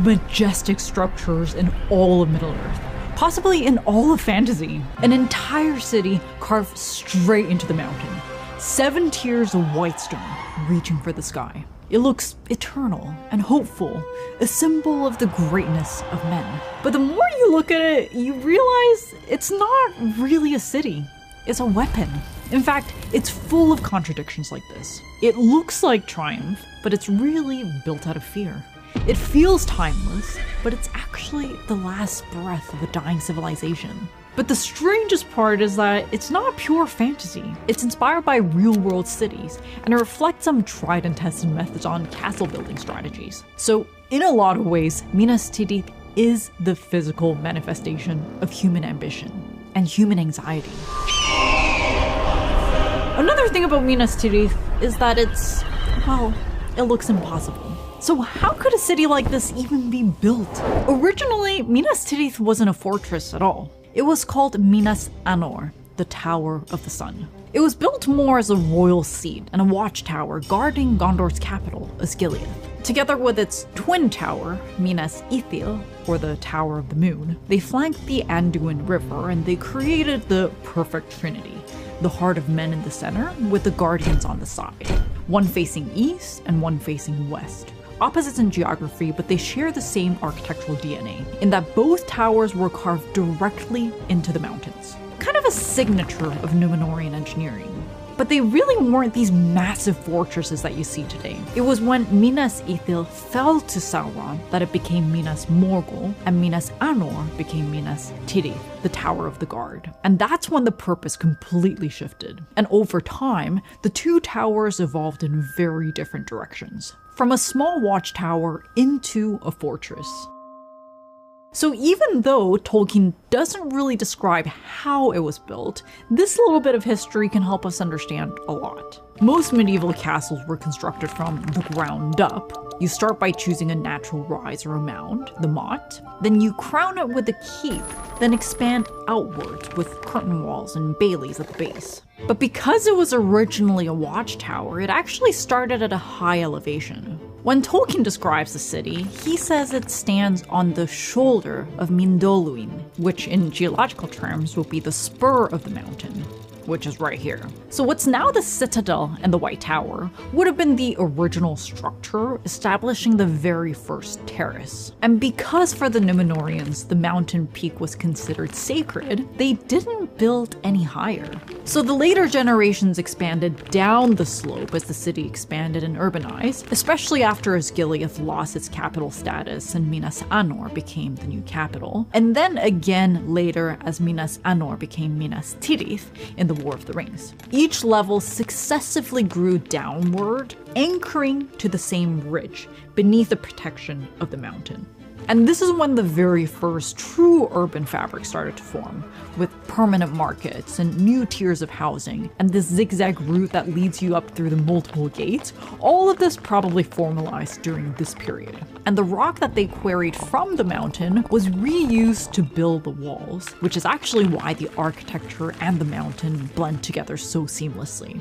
majestic structures in all of Middle-earth, possibly in all of fantasy. An entire city carved straight into the mountain. 7 tiers of white stone reaching for the sky. It looks eternal and hopeful, a symbol of the greatness of men. But the more you look at it, you realize it's not really a city. It's a weapon. In fact, it's full of contradictions like this. It looks like triumph, but it's really built out of fear. It feels timeless, but it's actually the last breath of a dying civilization. But the strangest part is that it's not pure fantasy. It's inspired by real-world cities, and it reflects some tried and tested methods on castle building strategies. So, in a lot of ways, Minas Tirith is the physical manifestation of human ambition and human anxiety. Another thing about Minas Tirith is that it looks impossible. So how could a city like this even be built? Originally, Minas Tirith wasn't a fortress at all. It was called Minas Anor, the Tower of the Sun. It was built more as a royal seat and a watchtower guarding Gondor's capital, Osgiliath. Together with its twin tower, Minas Ithil, or the Tower of the Moon, they flanked the Anduin River and they created the perfect trinity. The heart of men in the center, with the guardians on the side, one facing east and one facing west. Opposites in geography, but they share the same architectural DNA, in that both towers were carved directly into the mountains. Kind of a signature of Númenórean engineering. But they really weren't these massive fortresses that you see today. It was when Minas Ithil fell to Sauron that it became Minas Morgul, and Minas Anor became Minas Tirith, the Tower of the Guard. And that's when the purpose completely shifted. And over time, the two towers evolved in very different directions. From a small watchtower into a fortress. So even though Tolkien doesn't really describe how it was built, this little bit of history can help us understand a lot. Most medieval castles were constructed from the ground up. You start by choosing a natural rise or a mound, the motte, then you crown it with a keep, then expand outwards with curtain walls and baileys at the base. But because it was originally a watchtower, it actually started at a high elevation. When Tolkien describes the city, he says it stands on the shoulder of Mindoluin, which in geological terms will be the spur of the mountain, which is right here. So what's now the citadel and the White Tower would have been the original structure establishing the very first terrace. And because for the Númenóreans the mountain peak was considered sacred, they didn't build any higher. So the later generations expanded down the slope as the city expanded and urbanized, especially after Osgiliath lost its capital status and Minas Anor became the new capital, and then again later as Minas Anor became Minas Tirith in the War of the Rings. Each level successively grew downward, anchoring to the same ridge beneath the protection of the mountain. And this is when the very first true urban fabric started to form, with permanent markets and new tiers of housing, and this zigzag route that leads you up through the multiple gates. All of this probably formalized during this period. And the rock that they quarried from the mountain was reused to build the walls, which is actually why the architecture and the mountain blend together so seamlessly.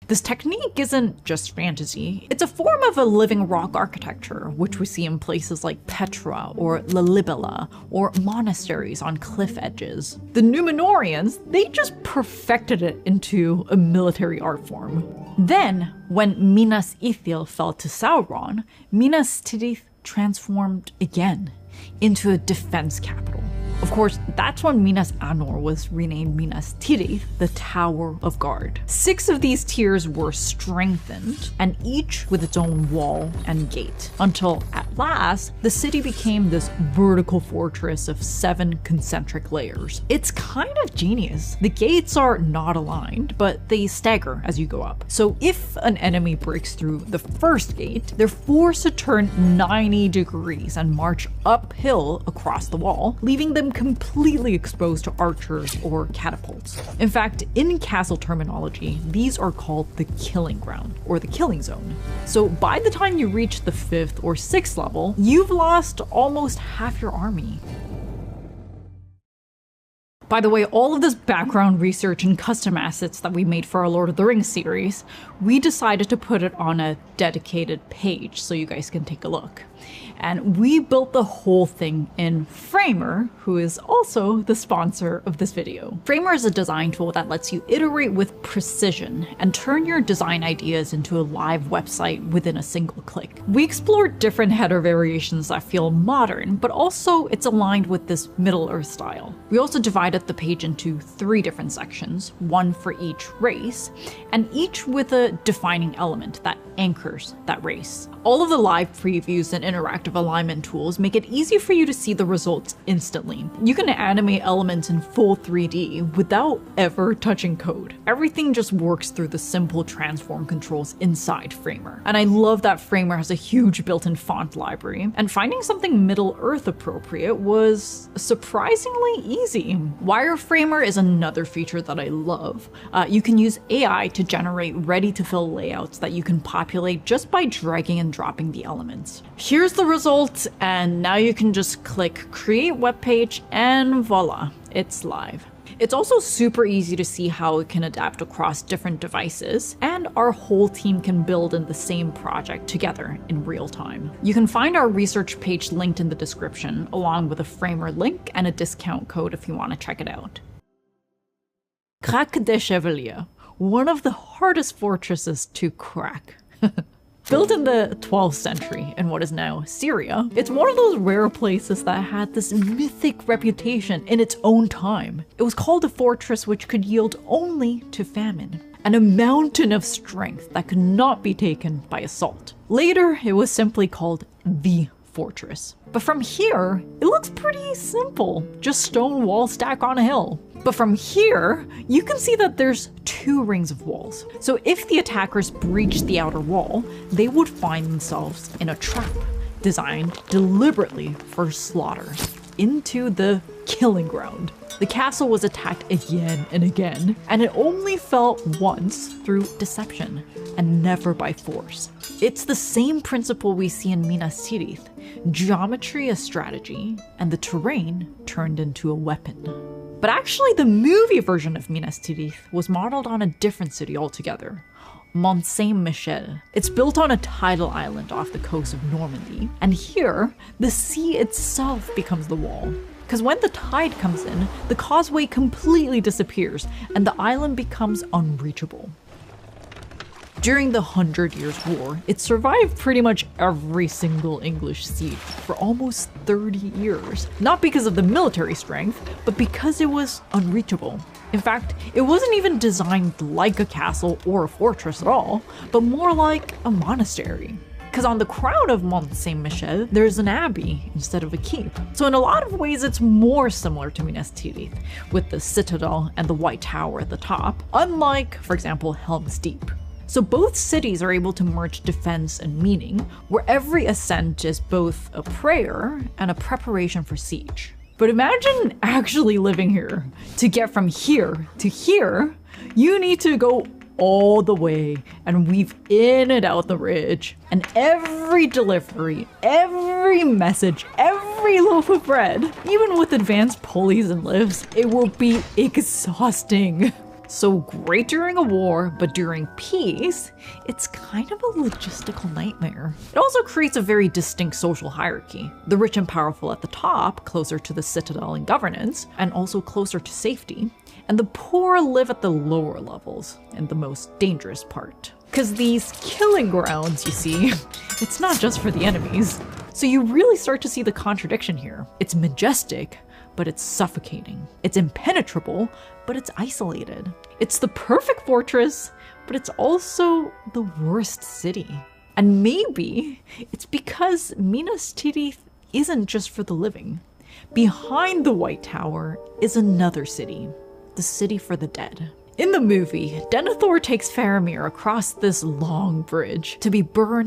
This technique isn't just fantasy, it's a form of a living rock architecture, which we see in places like Petra or Lalibela, or monasteries on cliff edges. The Númenóreans, they just perfected it into a military art form. Then, when Minas Ithil fell to Sauron, Minas Tirith transformed again into a defense capital. Of course, that's when Minas Anor was renamed Minas Tirith, the Tower of Guard. 6 of these tiers were strengthened, and each with its own wall and gate, until at last, the city became this vertical fortress of 7 concentric layers. It's kind of genius. The gates are not aligned, but they stagger as you go up. So if an enemy breaks through the first gate, they're forced to turn 90 degrees and march uphill across the wall, leaving them completely exposed to archers or catapults. In fact, in castle terminology, these are called the killing ground, or the killing zone. So by the time you reach the 5th or 6th level, you've lost almost half your army. By the way, all of this background research and custom assets that we made for our Lord of the Rings series, we decided to put it on a dedicated page so you guys can take a look. And we built the whole thing in Framer, who is also the sponsor of this video. Framer is a design tool that lets you iterate with precision and turn your design ideas into a live website within a single click. We explored different header variations that feel modern, but also it's aligned with this Middle-earth style. We also divided the page into 3 different sections, one for each race, and each with a defining element that anchors that race. All of the live previews and interactive alignment tools make it easy for you to see the results instantly. You can animate elements in full 3D without ever touching code. Everything just works through the simple transform controls inside Framer. And I love that Framer has a huge built-in font library, and finding something Middle-earth appropriate was surprisingly easy. Wireframer is another feature that I love. You can use AI to generate ready-to-fill layouts that you can populate just by dragging and dropping the elements. Here's the result, and now you can just click create web page and voila, it's live. It's also super easy to see how it can adapt across different devices, and our whole team can build in the same project together in real time. You can find our research page linked in the description, along with a Framer link and a discount code if you want to check it out. Crac des Chevaliers, one of the hardest fortresses to crack. Built in the 12th century in what is now Syria, it's one of those rare places that had this mythic reputation in its own time. It was called a fortress which could yield only to famine, and a mountain of strength that could not be taken by assault. Later, it was simply called the fortress. But from here, it looks pretty simple, just stone wall stack on a hill. But from here, you can see that there's 2 rings of walls. So if the attackers breached the outer wall, they would find themselves in a trap designed deliberately for slaughter into the killing ground. The castle was attacked again and again, and it only fell once through deception and never by force. It's the same principle we see in Minas Tirith, geometry as strategy, and the terrain turned into a weapon. But actually, the movie version of Minas Tirith was modeled on a different city altogether, Mont Saint-Michel. It's built on a tidal island off the coast of Normandy, and here, the sea itself becomes the wall. Because when the tide comes in, the causeway completely disappears, and the island becomes unreachable. During the 100 Years' War, it survived pretty much every single English siege for almost 30 years. Not because of the military strength, but because it was unreachable. In fact, it wasn't even designed like a castle or a fortress at all, but more like a monastery. Because on the crown of Mont Saint-Michel, there's an abbey instead of a keep. So in a lot of ways, it's more similar to Minas Tirith, with the citadel and the White Tower at the top, unlike, for example, Helm's Deep. So both cities are able to merge defense and meaning, where every ascent is both a prayer and a preparation for siege. But imagine actually living here. To get from here to here, you need to go all the way and weave in and out the ridge. And every delivery, every message, every loaf of bread, even with advanced pulleys and lifts, it will be exhausting. So great during a war, but during peace, it's kind of a logistical nightmare. It also creates a very distinct social hierarchy. The rich and powerful at the top, closer to the citadel and governance, and also closer to safety. And the poor live at the lower levels, and the most dangerous part. Because these killing grounds, you see, it's not just for the enemies. So you really start to see the contradiction here. It's majestic, but it's suffocating. It's impenetrable, but it's isolated. It's the perfect fortress, but it's also the worst city. And maybe it's because Minas Tirith isn't just for the living. Behind the White Tower is another city, the city for the dead. In the movie, Denethor takes Faramir across this long bridge to be burned